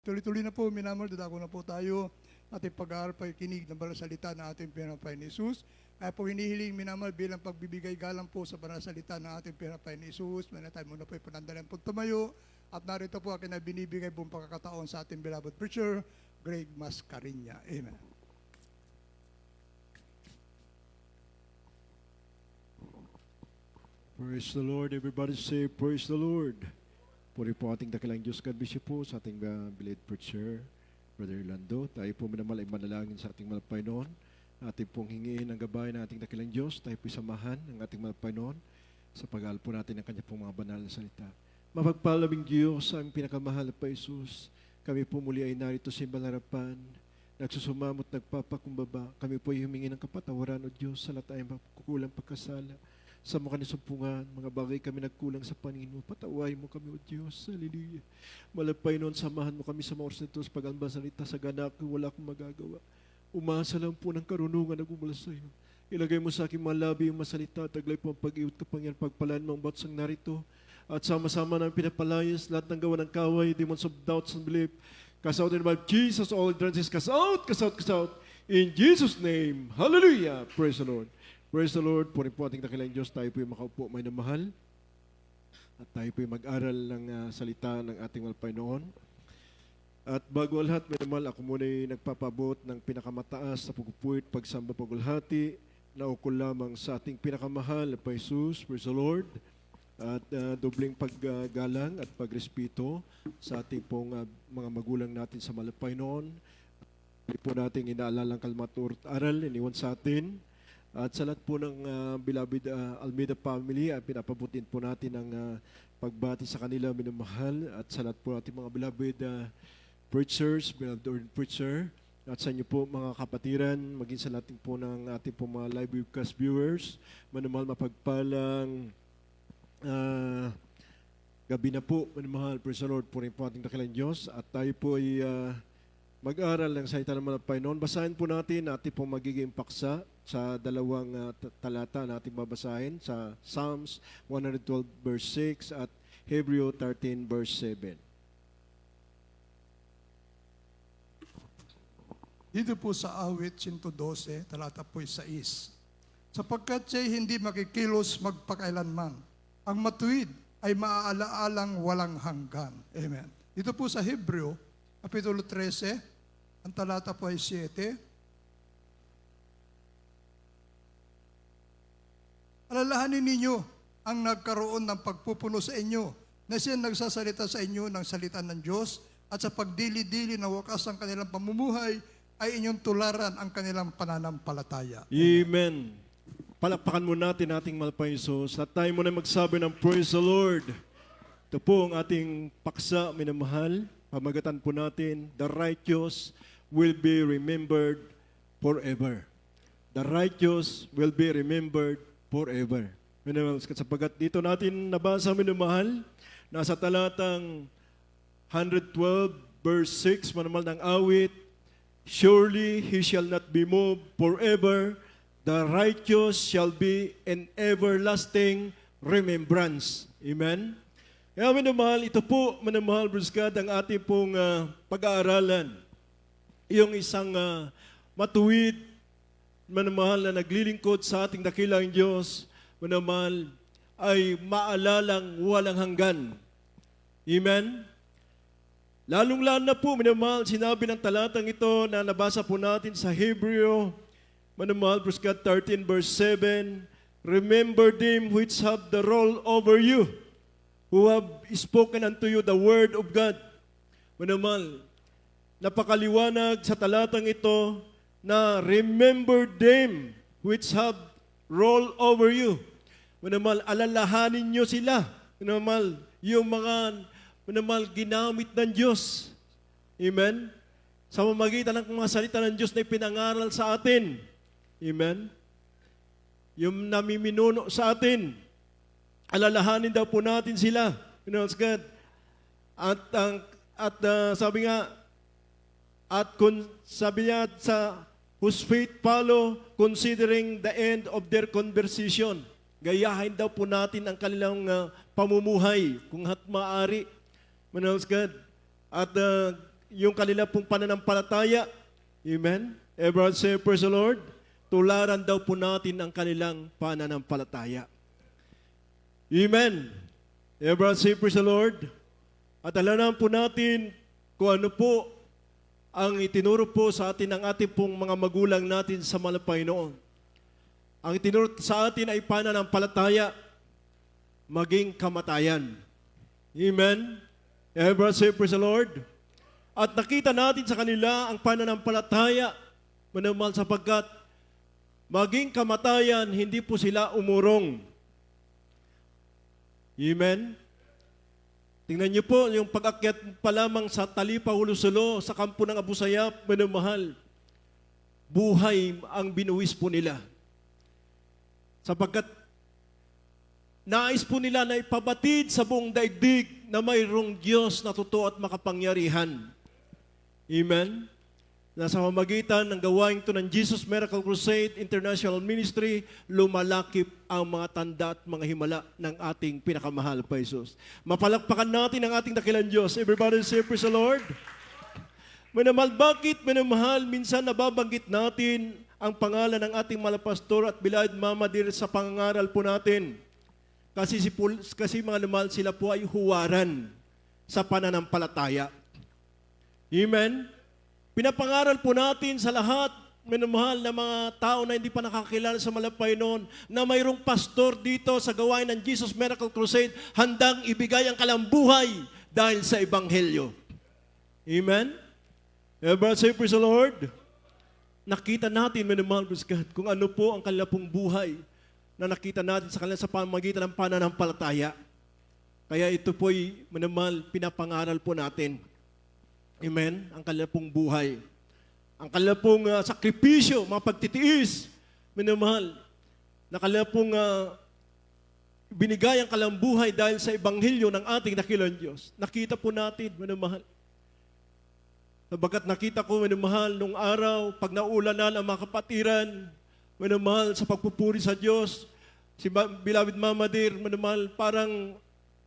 Tuloy-tuloy na po, minamahal, dadako na po tayo ating pag-aaral, pagkikinig ng banal salita ng ating pinapain ni Jesus. Kaya po hinihiling minamahal bilang pagbibigay galang po sa banal salita ng ating pinapain ni Jesus. May tayo muna po ipanandalan po tumayo. At narito po akin na binibigay buong pagkakataon sa ating beloved preacher, Greg Mascarinya. Amen. Praise the Lord. Everybody say, praise the Lord. Puri po ating dakilang Diyos, God bless you po sa ating beloved preacher, Brother Lando. Tayo po minamahal ay manalangin sa ating malapay noon. Ating pong hingiin ang gabay ng ating dakilang Diyos. Tayo po samahan ng ating malapay noon sa pag-aaral po natin ng kanya pong mga banal na salita. Mapagpalaming Diyos, ang pinakamahal pa Jesus, kami po muli ay narito sa imbang harapan, nagsusumamot, nagpapakumbaba. Kami po ay humingi ng kapatawaran, O Diyos, sa lahat ay kukulang pagkasala. Sa mga nisumpungan, mga bagay kami nagkulang sa paningin mo. Patawarin mo kami, O Diyos. Hallelujah. Malapay noon, samahan mo kami sa mga oras nito sa pag-alba salita sa ganak, wala akong magagawa. Umasa lang po ng karunungan na gumula sa iyo. Ilagay mo sa aking mga labi yung masalita, taglay po ang pag-iwit kapangyarihan, pagpalaan mo ang batsang narito. At sama-sama namin pinapalayas, lahat ng gawa ng kaway, demons of doubts and belief. Cast out in the name of Jesus, all hindrances, cast out, cast out, cast out. In Jesus' name, hallelujah. Praise the Lord. Praise the Lord. Puri po ating dakilang Diyos. Tayo po yung makaupo may namahal. At tayo po yung mag-aral ng salita ng ating Panginoon. At bago ang lahat, may namahal, ako muna ay nagpapabot ng pinakamataas sa pagpupuit, pagsamba, pagulhati, na ukol lamang sa ating pinakamahal na Jesus. Praise the Lord. At dobling paggalang at pagrespeto sa ating pong mga magulang natin sa Panginoon. Hindi po natin inaalala ang kalmatur at aral, iniwan sa atin. At sa lahat po ng beloved Almeida family, pinapabutin po natin ang pagbati sa kanila, minamahal. At sa lahat po natin mga beloved preachers, beloved ordained preacher. At sa inyo po mga kapatiran, maging sa lahat po ng ating po mga live webcast viewers, manamahal mapagpalang gabi na po, manamahal, praise the Lord, po rin po ating dakilang Diyos. At tayo po ay mag-aral ng salita ng Panginoon. Basahin po natin pong magiging paksa sa dalawang talata na ating babasahin sa Psalms 112 verse 6 at Hebrew 13 verse 7. Dito po sa awit 112, talata po 6. Sapagkat siya'y hindi makikilos magpakailanman, ang matuwid ay maaala-alang walang hanggan. Amen. Dito po sa Hebrew, Kapitulo 13, ang talata po ay 7. Alalahanin ninyo ang nagkaroon ng pagpupuno sa inyo na siya nagsasalita sa inyo ng salita ng Diyos at sa pagdili-dili na wakas ang kanilang pamumuhay ay inyong tularan ang kanilang pananampalataya. Amen. Palakpakan mo natin ating malapay Jesus at tayo muna magsabi ng praise the Lord. Ito po ang ating paksa, minamahal. Pamagatan po natin, the righteous will be remembered forever. The righteous will be remembered forever. Sapagkat dito natin nabasa, minamahal, nasa talatang 112 verse 6, manamahal ng awit, surely he shall not be moved forever, the righteous shall be an everlasting remembrance. Amen? Kaya minamahal, ito po, minamahal, Bruce God, ang ating pong pag-aaralan. Yung isang matuwid, minamahal, na naglilingkod sa ating dakilang Diyos, minamahal, ay maalalang walang hanggan. Amen? Lalong-lalo na po, minamahal, sinabi ng talatang ito na nabasa po natin sa Hebrew, minamahal, Bruce God, 13 verse 7, remember them which have the rule over you, who have spoken unto you the word of God. Manamahal, napakaliwanag sa talatang ito na remember them which have rule over you. Manamahal, alalahanin nyo sila. Manamahal, yung mga manamahal ginamit ng Diyos. Amen? Sa mamagitan ng mga salita ng Diyos na ipinangaral sa atin. Amen? Yung namiminuno sa atin. Alalahanin daw po natin sila. You know, God. At sabi nga, sabi niya sa whose faith follow, considering the end of their conversation. Gayahin daw po natin ang kanilang pamumuhay, kung maaari. Manalas God. At yung kanila pong pananampalataya. Amen? Everyone say, praise the Lord. Tularan daw po natin ang kanilang pananampalataya. Amen. Everyone say, praise the Lord. At alanan po natin kung ano po ang itinuro po sa atin ng ating pong mga magulang natin sa malapay noon. Ang itinuro sa atin ay pananampalataya, maging kamatayan. Amen. Everyone say, praise the Lord. At nakita natin sa kanila ang pananampalataya, manamahal, sapagkat maging kamatayan, hindi po sila umurong. Amen. Tingnan niyo po yung pag-akyat pa lamang sa Talipa, Hulusulo, sa kampo ng Abu Sayyaf, manamahal. Buhay ang binuwis po nila. Sapagkat nais po nila na ipabatid sa buong daigdig na mayroong Diyos na totoo at makapangyarihan. Amen. Nasa pamamagitan ng gawain ito ng Jesus Miracle Crusade International Ministry, lumalakip ang mga tanda at mga himala ng ating pinakamahal pa Jesus. Mapalakpakan natin ang ating dakilang Diyos. Everybody say, praise the Lord. Manamahal, bakit manamahal, minsan nababanggit natin ang pangalan ng ating malapastor at Bilad Mama Dir sa pangangaral po natin. Kasi mga namahal, sila po ay huwaran sa pananampalataya. Amen. Pinapangaral po natin sa lahat, minamahal na mga tao na hindi pa nakakilala sa malapay noon, na mayroong pastor dito sa gawain ng Jesus Miracle Crusade, handang ibigay ang kalambuhay dahil sa Ebanghelyo. Amen? Everybody say, praise the Lord. Nakita natin, minamahal, kung ano po ang kanila pong buhay na nakita natin sa kanila sa pamamagitan ng pananampalataya. Kaya ito po'y, minamahal, pinapangaral po natin. Amen? Ang kanila pong buhay. Ang kanila pong sakripisyo, mga pagtitiis, minamahal, na kanila pong binigay ang kalambuhay dahil sa Ebanghelyo ng ating dakilang Diyos. Nakita po natin, minamahal. Sabagat nakita ko, minamahal, nung araw, pag naulanan ang mga kapatiran, minamahal, sa pagpupuri sa Diyos, si Beloved Mama Dir, minamahal, parang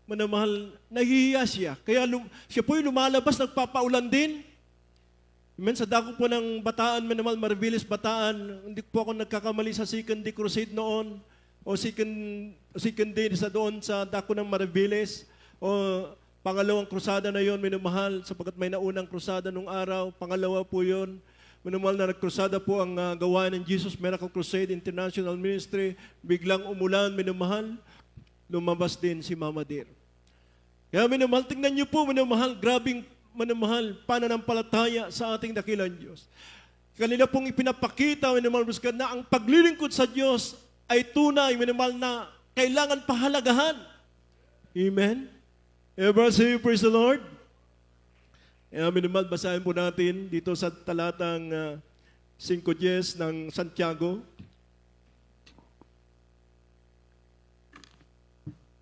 manamahal, nahihiya siya. Kaya siya po'y lumalabas, nagpapaulan din. Amen. Sa dako po ng Bataan, manamahal, Mariviles, Bataan, hindi po ako nagkakamali sa Second Day Crusade noon, o second day sa doon sa dako ng Mariviles, o pangalawang krusada na yon, minamahal, sapagkat may naunang krusada nung araw, pangalawa po yon. Minamahal na nagkrusada po ang gawain ng Jesus Miracle Crusade International Ministry, biglang umulan, minamahal, lumabas din si Mama Dir. Kaya minamahal, tingnan niyo po, minamahal, grabing minamahal, pananampalataya sa ating dakilang Diyos. Kanila pong ipinapakita, minamahal, na ang paglilingkod sa Diyos ay tunay, minamahal, na kailangan pahalagahan. Amen? Everybody say, praise the Lord. Kaya minamahal, basahin po natin dito sa talatang 5:10 ng Santiago.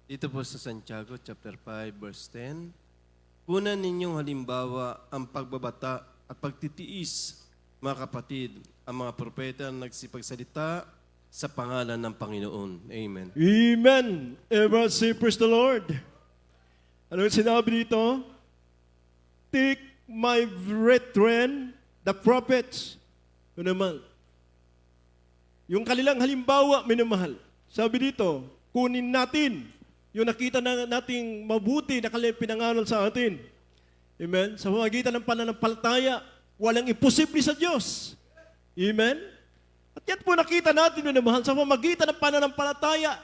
Dito po sa Santiago chapter 5 verse 10, kunan ninyong halimbawa ang pagbabata at pagtitiis, mga kapatid, ang mga propeta na nagsipagsalita sa pangalan ng Panginoon. Amen. Amen. Everyone say, praise the Lord. Ano yung sinabi dito? Take my brethren, the prophets, minamahal. Yung kanilang halimbawa, minamahal. Sabi dito, kunin natin yung nakita na nating mabuti na kanilang pinangaral sa atin. Amen? Sa pamamagitan ng pananampalataya, walang imposible sa Diyos. Amen? At yan po nakita natin, minamahal, sa pamamagitan ng pananampalataya,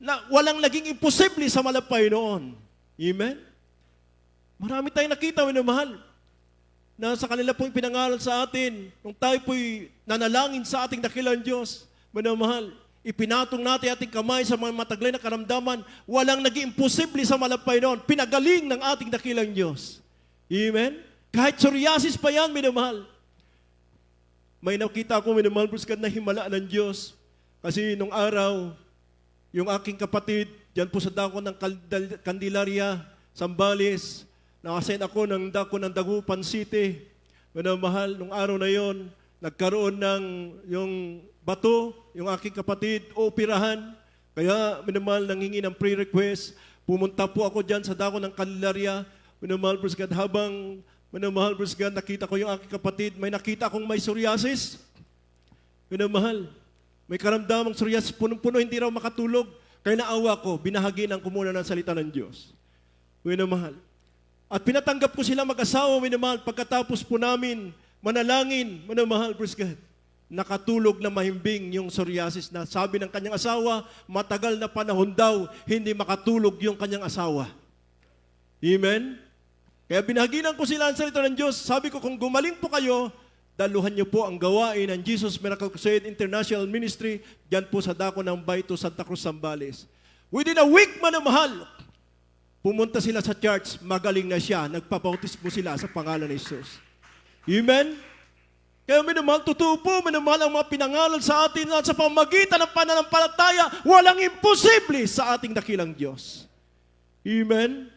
na walang naging imposible sa malapay noon. Amen? Marami tayong nakita, minamahal, na sa kanila pong pinangaral sa atin, nung tayo po'y nanalangin sa ating dakilang Diyos, minamahal, ipinatong natin ating kamay sa mga mataglay na karamdaman, walang naging imposible sa malapay noon, pinagaling ng ating dakilang Diyos. Amen? Kahit psoriasis pa yan, minamahal. May nakita ako, minamahal, na himala ng Diyos. Kasi nung araw, yung aking kapatid, dyan po sa dako ng Candelaria, Zambales, nakasign ako ng dako ng Dagupan City. Minamahal, nung araw na yon, nagkaroon ng yung bato, yung aking kapatid, operahan. Kaya, minamahal, nanghingi ng pre-request. Pumunta po ako dyan sa dako ng Candelaria. Minamahal, habang Minamahal, praise God, nakita ko yung aking kapatid, may nakita akong may psoriasis. Minamahal, may karamdamang psoriasis, punong-puno, hindi raw makatulog. Kaya naawa ko, binahaginan ko muna ng salita ng Diyos. Minamahal. At pinatanggap ko sila mag-asawa, minamahal, pagkatapos po namin manalangin, minamahal, praise God, nakatulog na mahimbing yung psoriasis na sabi ng kanyang asawa, matagal na panahon daw, hindi makatulog yung kanyang asawa. Amen? Kaya binahaginan ko sila ang salita ng Diyos. Sabi ko, kung gumaling po kayo, daluhan niyo po ang gawain ng Jesus Miracle Crusade International Ministry diyan po sa dako ng Baito, Santa Cruz, Zambales. Within a week, manamahal, pumunta sila sa church, magaling na siya, nagpabautismo sila sa pangalan ni Jesus. Amen? Kaya minamahal, totoo po, minamahal ang mga pinangalan sa atin at sa pamagitan ng pananampalataya, walang imposible sa ating dakilang Diyos. Amen?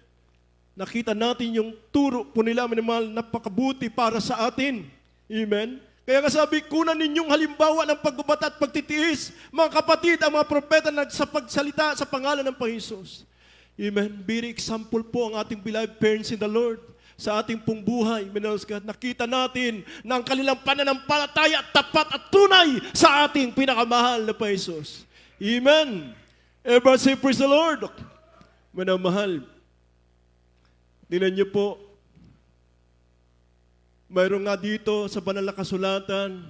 Nakita natin yung turo po nila, minamahal, napakabuti para sa atin. Amen? Kaya kasabi, kunan ninyong halimbawa ng pagbabata at pagtitiis, mga kapatid, ang mga propeta nagsapagsalita sa pangalan ng Panginoon. Amen? Very example po ang ating beloved parents in the Lord sa ating pong buhay. Nakita natin na ang kanilang pananampalataya tapat at tunay sa ating pinakamahal na Panginoon. Amen? Everybody say, praise the Lord. Manamahal. Tingnan niyo po, mayroon nga dito sa banal na kasulatan,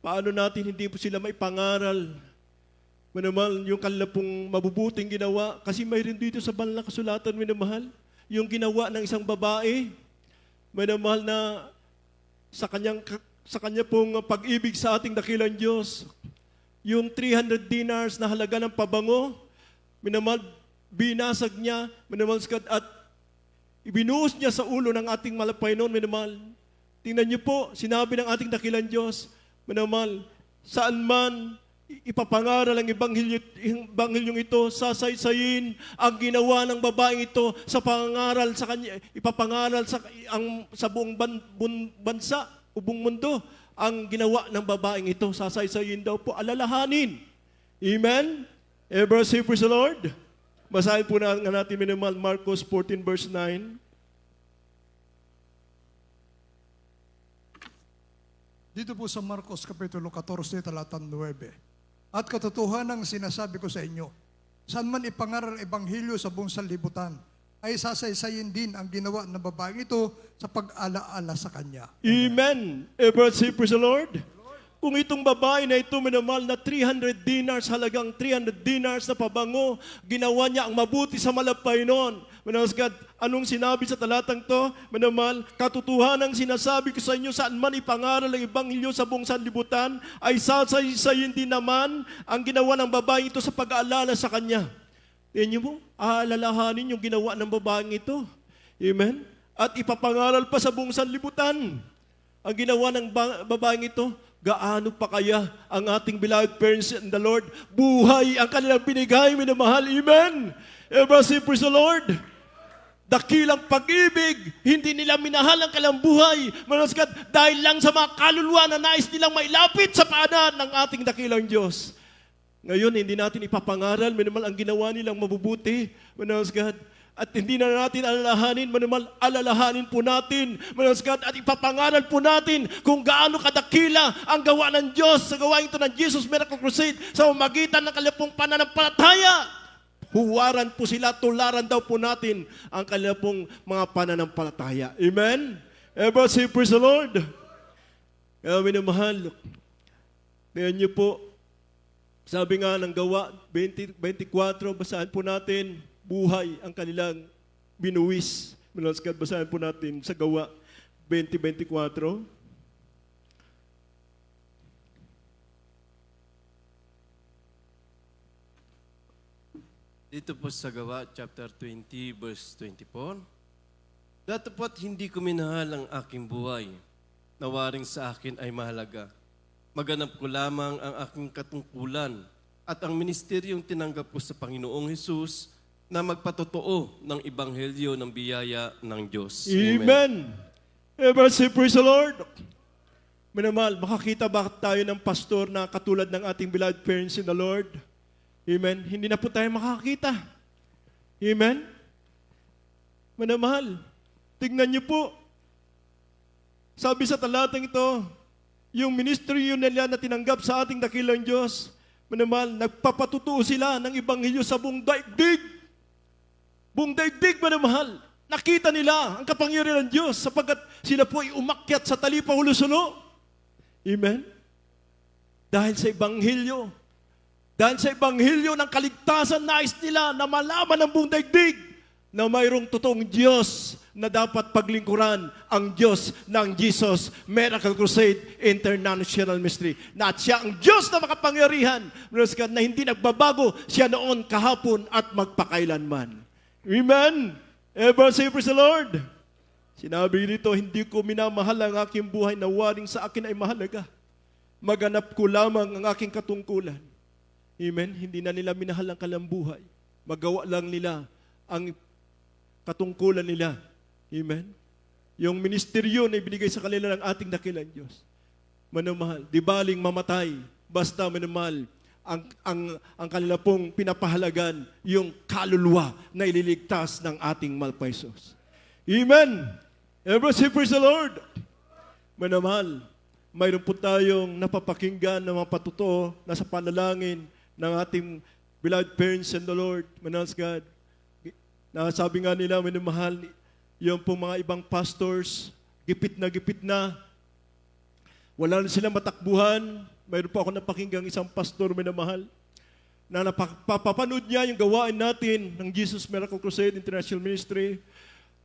paano natin hindi po sila maipangaral. Minamahal, yung kanila pong mabubuting ginawa, kasi mayroon dito sa banal na kasulatan, minamahal, yung ginawa ng isang babae, minamahal na sa kanya pong pag-ibig sa ating dakilang Diyos, yung 300 dinars na halaga ng pabango, minamahal, binasag niya, minamahal, at ibinuhos niya sa ulo ng ating Panginoon, minamahal. Tingnan niyo po, sinabi ng ating dakilang Diyos, minamahal, saan man ipapangaral ang ebanghilyong ito, sasaysayin ang ginawa ng babaeng ito sa pangaral sa kanya, ipapangaral sa buong bansa o buong mundo. Ang ginawa ng babaeng ito, sasaysayin daw po, alalahanin. Amen? Ever say, praise the Lord? Basahin po na natin, minamahal, Marcos 14 verse 9. Dito po sa Marcos Kapitulo 14, talatang 9. At katotohanan ang sinasabi ko sa inyo, saan man ipangaral ebanghelyo sa buong sanlibutan, ay sasaysayin din ang ginawa ng babaeng ito sa pag-alaala sa kanya. Amen. Ever say, praise the Lord? Kung itong babae na ito, minamahal, na 300 dinars, halagang 300 dinars na pabango, ginawa niya ang mabuti sa Panginoon. Minamahal, God, anong sinabi sa talatang to? Minamahal, katotohanan ang sinasabi ko sa inyo, saan man ipangaral ang ebanghelyo sa buong sanlibutan, ay sasaysayin din naman ang ginawa ng babae ito sa pag-aalala sa kanya. Tingnan niyo mo, aalalahanin yung ginawa ng babaeng ito. Amen? At ipapangaral pa sa buong sanlibutan ang ginawa ng babaeng ito. Gaano pa kaya ang ating beloved parents in the Lord? Buhay ang kanilang binigay, minamahal. Amen? Ever say, praise the Lord? Dakilang pag-ibig, hindi nila minahal ang kanilang buhay. Manaskat, dahil lang sa mga kaluluwa na nais nilang mailapit sa paanan ng ating dakilang Diyos. Ngayon, hindi natin ipapangaral, minamahal, ang ginawa nilang mabubuti. Manaskat, at hindi na natin alalahanin, manumal, alalahanin po natin, manasgat, at ipapangaral po natin kung gaano kadakila ang gawa ng Diyos sa gawain ito ng Jesus Miracle Crusade sa magitan ng kanilang pong pananampalataya. Huwaran po sila, tularan daw po natin ang kanilang pong mga pananampalataya. Amen? Ever say, praise the Lord? Kaya minamahal, tingnan niyo po, sabi nga ng gawa 24, basahan po natin, buhay ang kanilang binuwis. Minaskat, basahin po natin sa gawa 20:24. Dito po sa gawa, chapter 20, verse 24. Datapat hindi ko minahal ang aking buhay, na waring sa akin ay mahalaga. Maganap ko lamang ang aking katungkulan at ang ministeryong tinanggap ko sa Panginoong Hesus na magpatotoo ng ebanghelyo ng biyaya ng Diyos. Amen. Ever say, praise the Lord? Minamahal, makakita ba tayo ng pastor na katulad ng ating beloved parents in the Lord? Amen. Hindi na po tayo makakita. Amen. Minamahal, tignan niyo po, Sabi sa talatang ito, yung ministeryo nila na tinanggap sa ating dakilang Diyos, manamahal, nagpapatutuo sila ng Ebanghelyo sa buong daigdig. Buong daigdig, manamahal. Nakita nila ang kapangyarihan ng Diyos sapagkat sila po ay umakyat sa talipa hulusulo. Amen? Dahil sa Ebanghelyo. Dahil sa Ebanghelyo ng kaligtasan, nais nila na malaman ng buong daigdig na mayroong totoong Diyos na dapat paglingkuran, ang Diyos ng Jesus Miracle Crusade International Ministry. Na at siya ang Diyos na makapangyarihan, na hindi nagbabago, siya noon, kahapon at magpakailanman. Amen? Everyone say, praise the Lord. Sinabi nito, hindi ko minamahal ang aking buhay na waring sa akin ay mahalaga. Maganap ko lamang ang aking katungkulan. Amen? Hindi na nila minahal ang kanilang buhay. Magawa lang nila ang katungkulan nila. Amen? Yung ministeryo na ibinigay sa kanila ng ating dakilang Diyos. Manamahal, di baling mamatay, basta manamahal, ang kanila pong pinapahalagan yung kaluluwa na ililigtas ng ating malpaisos. Amen! Everyone say, praise the Lord! Manamahal, mayroon po tayong napapakinggan na mga patutuo na sa panalangin ng ating beloved parents in the Lord, manahal God. Na sabi nga nila, manamahal, yung pong mga ibang pastors, gipit na, wala na silang matakbuhan. Mayroon po ako napakinggang isang pastor, minamahal, na napapanood niya yung gawain natin ng Jesus Miracle Crusade International Ministry,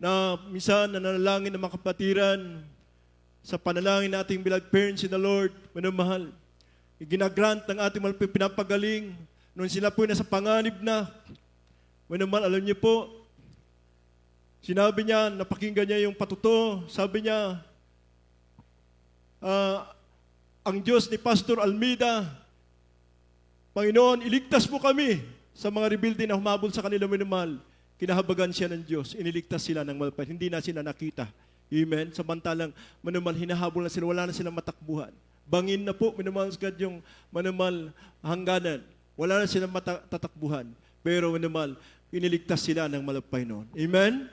na minsan nananalangin ng mga kapatiran sa panalangin nating beloved parents in the Lord, minamahal. Ginagrant ng ating mga pinapagaling, noon sila po nasa panganib na, minamahal, alam niyo po, sinabi niya, napakinggan niya yung patuto, sabi niya, ang Diyos ni Pastor Almeida, Panginoon, iligtas mo kami sa mga rebelde na humabol sa kanila, minamahal. Kinahabagan siya ng Diyos, iniligtas sila ng malapit, hindi na sila nakita. Amen? Samantalang, minamahal, hinahabol na sila, wala na silang matakbuhan. Bangin na po, minamahal, yung minamahal hangganan. Wala na silang tatakbuhan. Pero, minamahal, iniligtas sila ng malapay noon. Amen?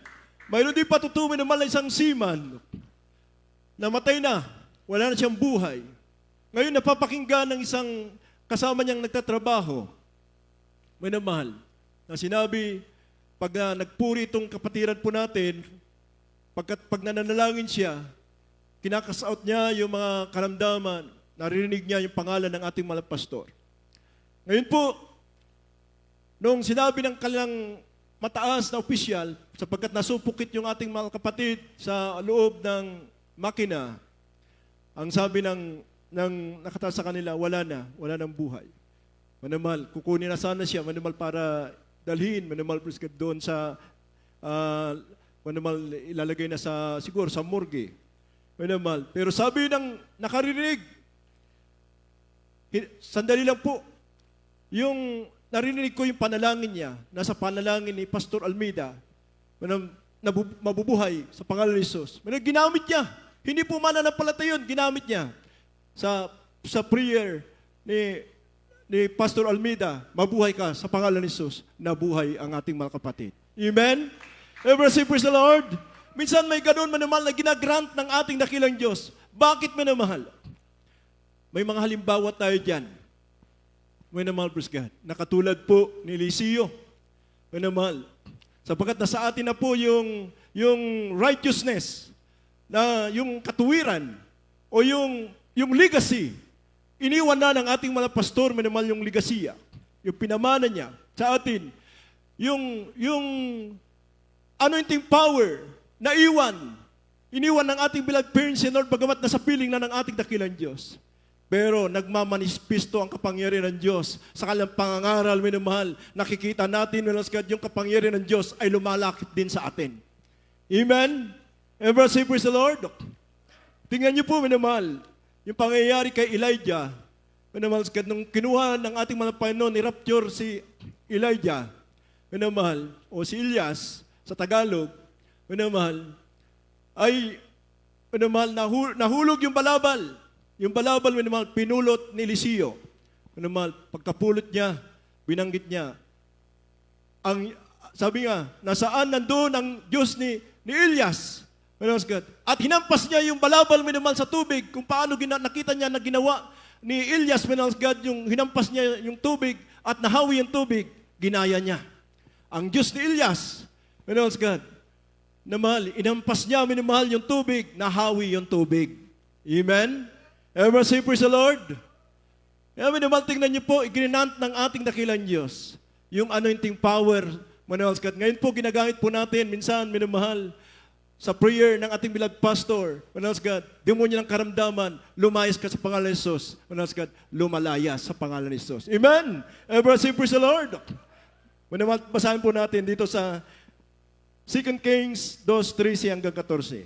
Mayroon din patutumin naman ng isang seaman. Namatay na. Wala na siyang buhay. Ngayon, napapakinggan ng isang kasama niyang nagtatrabaho. May namahal. Na sinabi, pag nagpuri itong kapatiran po natin, pag nananalangin siya, kinakas-out niya yung mga karamdaman, naririnig niya yung pangalan ng ating mga pastor. Ngayon po, nung sinabi ng kanilang mataas na opisyal, sapagkat nasupukit yung ating mga kapatid sa loob ng makina, ang sabi ng nakataas sa kanila, wala nang buhay. Manamal, kukunin na sana siya, manamal para dalhin, manamal doon sa, manamal ilalagay na sa, siguro sa morgue. Manamal, pero sabi ng nakarinig, sandali lang po, yung narinig ko yung panalangin niya, nasa panalangin ni Pastor Almeida, mabubuhay sa pangalan ni Jesus. Ginamit niya. Hindi po mananampalataya yun, ginamit niya. Sa prayer ni Pastor Almeida, mabuhay ka sa pangalan ni Jesus, nabuhay ang ating mga kapatid. Amen? Everyone say, praise the Lord. Minsan may ganun manamahal na ginagrant ng ating dakilang Diyos. Bakit manamahal? May mga halimbawa tayo dyan. Manamahal, praise God. Nakatulad po ni Eliseo. Manamahal. Sapagkat nasa atin na po yung righteousness, na yung katuwiran, o yung legacy, iniwan na ng ating mga pastor, manamahal, yung legacy, yung pinamana niya sa atin, yung anointing power na iniwan ng ating beloved parents and Lord, bagamat nasa piling na ng ating dakilang Diyos. Pero nagmamanispisto ang kapangyarihan ng Diyos sa kanilang pangangaral, minamahal. Nakikita natin, yung kapangyarihan ng Diyos ay lumalakit din sa atin. Amen? Everyone say, praise the Lord. Tingnan niyo po, minamahal, yung pangyayari kay Elijah, minamahal, nung kinuha ng ating mga Panginoon, ni-rapture si Elijah, minamahal, o si Elias, sa Tagalog, minamahal, ay, minamahal, nahulog yung balabal. Yung balabal, minamahal, pinulot ni Eliseo. Minamahal, pagkapulot niya, binanggit niya, sabi nga, nasaan nandun ang Diyos ni Elias? Praise God. At hinampas niya yung balabal, minamahal, sa tubig, kung paano nakita niya na ginawa ni Elias, praise God, yung hinampas niya yung tubig at nahawi yung tubig, ginaya niya. Ang Diyos ni Elias, praise God, na mahal, inampas niya, minamahal, yung tubig, nahawi yung tubig. Amen? Ever say, praise the Lord? Kaya minamahal, tingnan niyo po, iginant ng ating dakilang Diyos, yung anointing power, praise God. Ngayon po, ginagamit po natin, minsan, minamahal, sa prayer ng ating beloved pastor, praise God, demonyo ng karamdaman, lumayas ka sa pangalan ni Jesus. Praise God, lumalaya sa pangalan ni Jesus. Amen? Ever say, praise the Lord? Basahin po natin dito sa 2 Kings 2:13 hanggang 14.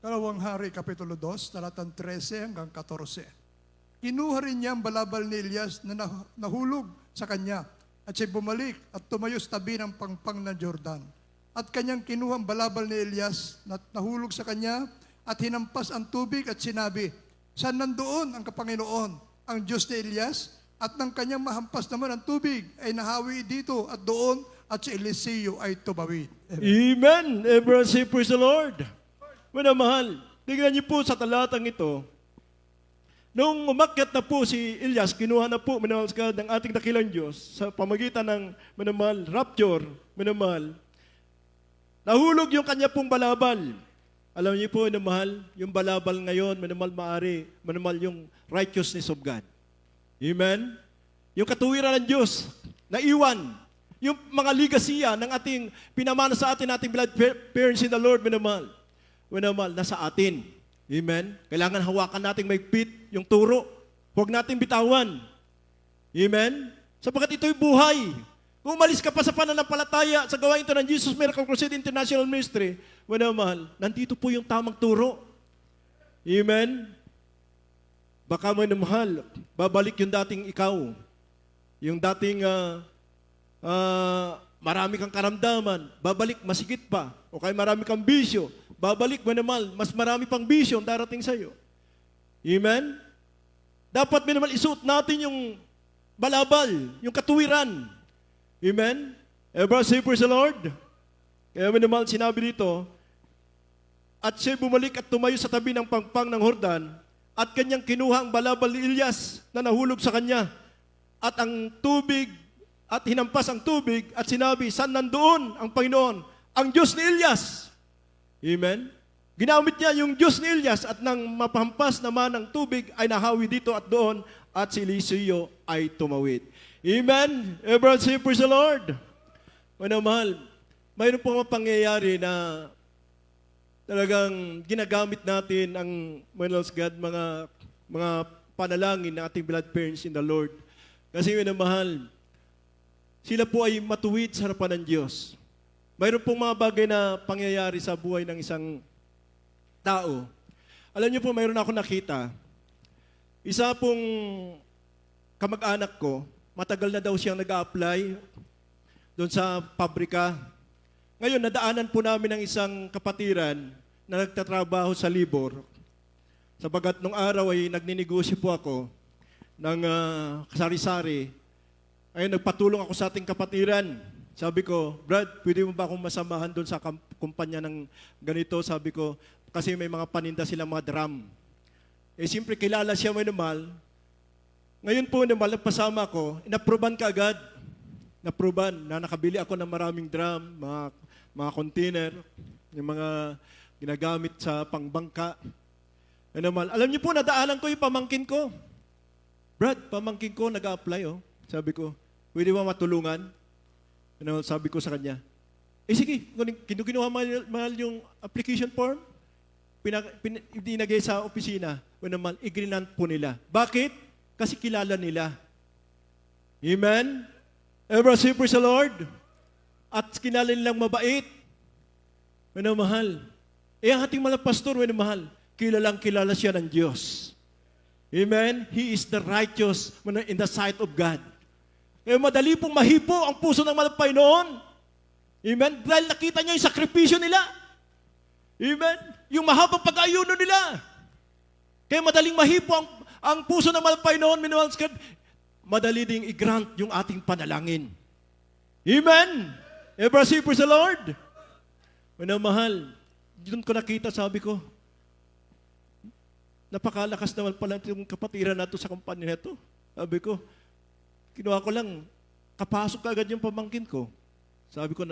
Kalawang Hari, Kapitulo 2, talatang 13 hanggang 14. Kinuha rin niya ang balabal ni Elias na nahulog sa kanya, at siya bumalik at tumayo sa tabi ng pangpang ng Jordan. At kanyang kinuha ang balabal ni Elias na nahulog sa kanya at hinampas ang tubig at sinabi, saan nandoon ang Kapanginoon, ang Diyos ni Elias? At nang kanyang mahampas naman ang tubig ay nahawi dito at doon at si Eliseo ay tumawid. Amen. Everyone say, praise the Lord. Manamahal, tingnan niyo po sa talatang ito, nung umakyat na po si Elias, kinuha na po, minamahal, ng ating dakilang Diyos sa pamagitan ng, minamahal, rapture, minamahal, nahulog yung kanya pong balabal. Alam niyo po, minamahal, yung balabal ngayon, minamahal, maari, minamahal, yung righteousness of God. Amen? Yung katuwiran ng Diyos, naiwan, yung mga ligasiya ng ating pinamana sa atin, ating beloved parents in the Lord, minamahal, nasa atin. Amen? Kailangan hawakan nating maigpit yung turo. Huwag nating bitawan. Amen? Sapagkat ito'y buhay. Kung umalis ka pa sa pananampalataya sa gawain ito ng Jesus Miracle Crusade International Ministry, mahal, nandito po yung tamang turo. Amen? Baka mahal, babalik yung dating ikaw. Yung dating marami kang karamdaman, babalik masigit pa. O kaya marami kang bisyo, babalik mahal, mas marami pang bisyo ang darating sa'yo. Amen? Dapat minamahal, isuot natin yung balabal, yung katuwiran. Amen? Ever say, praise the Lord? Kaya minamahal, sinabi dito, at siya bumalik at tumayo sa tabi ng pangpang ng Jordan, at kanyang kinuha ang balabal ni Elias na nahulog sa kanya, at ang tubig, at hinampas ang tubig, at sinabi, saan nandoon ang Panginoon, ang Diyos ni Elias? Amen? Ginamit niya yung Diyos ni Elias at nang mapahampas naman ng tubig ay nahawi dito at doon at si Eliseo ay tumawid. Amen? Everyone say, praise the Lord. Mahal, mayroon pong mga pangyayari na talagang ginagamit natin ang God, mga panalangin ng ating beloved parents in the Lord. Kasi mahal, sila po ay matuwid sa harapan ng Diyos. Mayroon pong mga bagay na pangyayari sa buhay ng isang tao. Alam niyo po, mayroon ako nakita. Isa pong kamag-anak ko, matagal na daw siyang nag-a-apply doon sa pabrika. Ngayon, nadaanan po namin ng isang kapatiran na nagtatrabaho sa Libor. Sabagat nung araw ay nagninegosyo po ako ng kasari-sari. Ay nagpatulong ako sa ating kapatiran. Sabi ko, Brad, pwede mo ba akong masamahan doon sa kumpanya ng ganito? Sabi ko, kasi may mga paninda silang mga drum. Eh, siyempre, kilala siya may namal. Ngayon po, namal, nagpasama ko, inaproban ka agad. Naproban na nakabili ako ng maraming drum, mga container, yung mga ginagamit sa pangbangka. Namal, alam niyo po, nadaanan ko yung pamangkin ko. Brad, pamangkin ko, nag-a-apply, oh. Sabi ko, pwede ba matulungan? Sabi ko sa kanya, sige, kinuha mahal yung application form, dinagay sa opisina, igrinant po nila. Bakit? Kasi kilala nila. Amen? Ever say, praise the Lord? At kilala nilang mabait. Mahal. Ang ating mga pastor, mahal, kilalang kilala siya ng Diyos. Amen? He is the righteous in the sight of God. Kaya madali pong mahipo ang puso ng mga Panginoon. Amen? Dahil nakita niya yung sakripisyo nila. Amen? Yung mahabang pag-ayuno nila. Kaya madaling mahipo ang puso ng mga Panginoon. Madali ding i-grant yung ating panalangin. Amen? Ever say, praise the Lord. Minamahal, doon ko nakita, sabi ko, napakalakas naman pala yung kapatiran nato sa kumpanya nito. Sabi ko, kinuha ko lang, kapasok agad yung pamangkin ko. Sabi ko,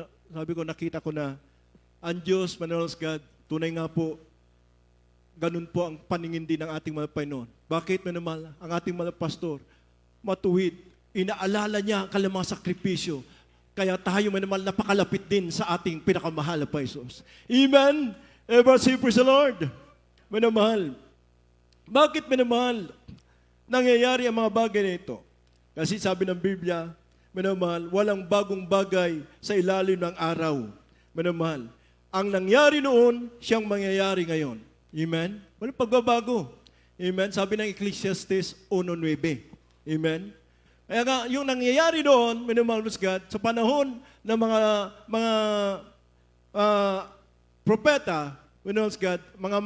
nakita ko na, ang Diyos, Manalas God, tunay nga po, ganun po ang paningin din ng ating mga Panginoon. Bakit, minamahal, ang ating mga pastor, matuwid, inaalala niya ang kalamang sakripisyo. Kaya tayo minamahal, napakalapit din sa ating pinakamahal na Paisos. Amen? Ever say, praise the Lord. Minamahal, bakit minamahal, nangyayari ang mga bagay na ito? Kasi sabi ng Biblia, minamahal, walang bagong bagay sa ilalim ng araw. Minamahal, ang nangyari noon, siyang mangyayari ngayon. Amen? Walang pagbabago. Amen? Sabi ng Ecclesiastes 1:9. Amen? Kaya nga, yung nangyayari doon, minamahal mo God, sa panahon ng mga propeta, minamahal God, mga